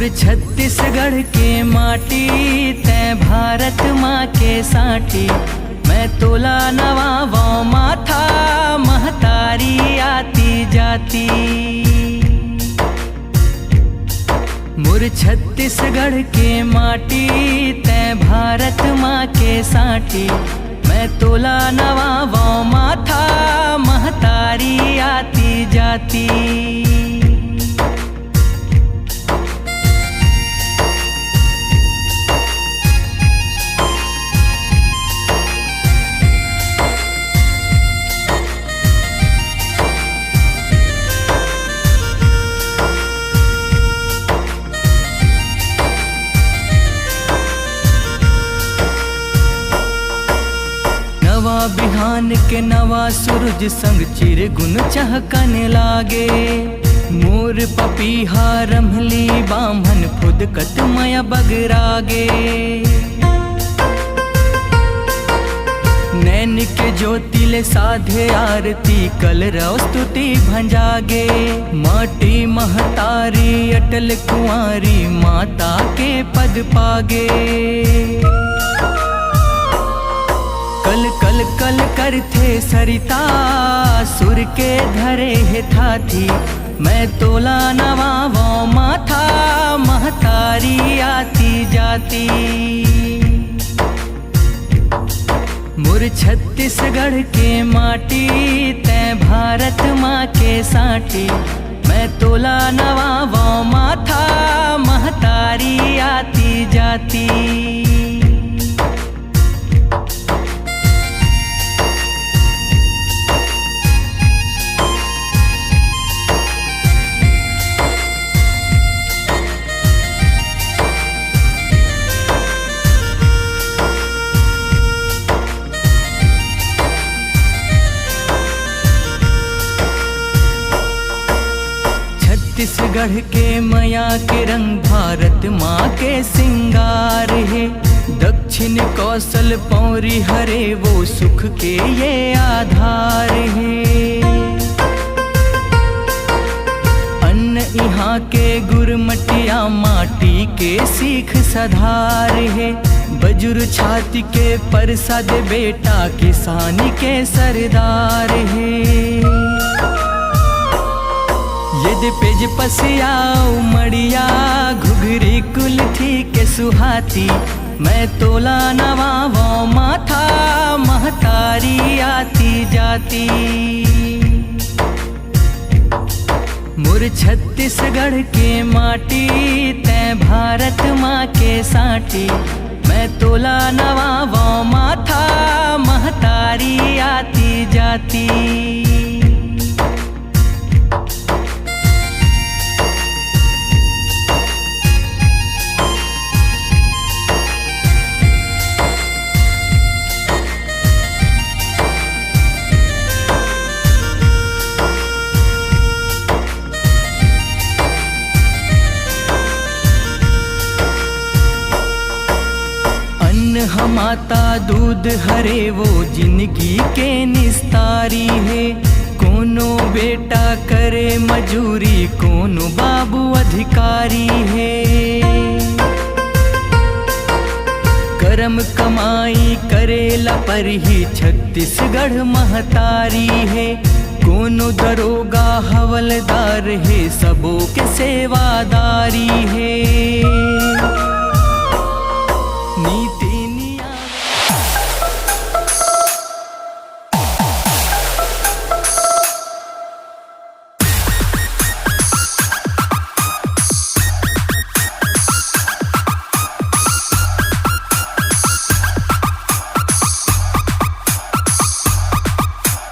मोर छत्तीसगढ़ के माटी तै भारत माँ के साटी। मैं तोला नवावो माथा महतारी आती जाती। मोर छत्तीसगढ़ के माटी तै भारत माँ के साटी। मैं तोला नवावो माथा महतारी आती जाती। नवा बिहान के नवा सूरज संग चिरगुन चहकने लागे। मोर पपीहा रमली बामन फुदकत मया बगरागे। नैन के ज्योतिले साधे आरती कल रव स्तुति भंजागे। माटी महतारी अटल कुंवारी माता के पद पागे। कल कल कल करथे सरिता सुर के धरे हे थाथी। मैं तोला नवावो माथा महतारी आती जाती। मोर छत्तीसगढ़ के माटी तै भारत माँ के साटी। मैं तोला नवावो माथा महतारी आती जाती। छत्तीसगढ़ के मया के रंग भारत माँ के सिंगार है। दक्षिण कौशल पौरी हरे वो सुख के ये आधार है। अन्न यहाँ के गुरमटिया माटी के सीख सधार है। बजुर छाती के परसाद बेटा किसानी के सरदार है। यदि पेज पसिया उमड़िया घुघरी कुलथी के सुहाती। मैं तोला नवावो माथा महतारी आती जाती। मोर छत्तीसगढ़ के माटी तै भारत माँ के साटी। मैं तोला नवावो माथा महतारी आती जाती। माता दूध हरे वो जिंदगी के निस्तारी है। कोनो बेटा करे मजूरी कोनो बाबू अधिकारी है। करम कमाई करेला पर ही छत्तीसगढ़ महतारी है। कोनो दरोगा हवलदार है सबों के सेवादारी है।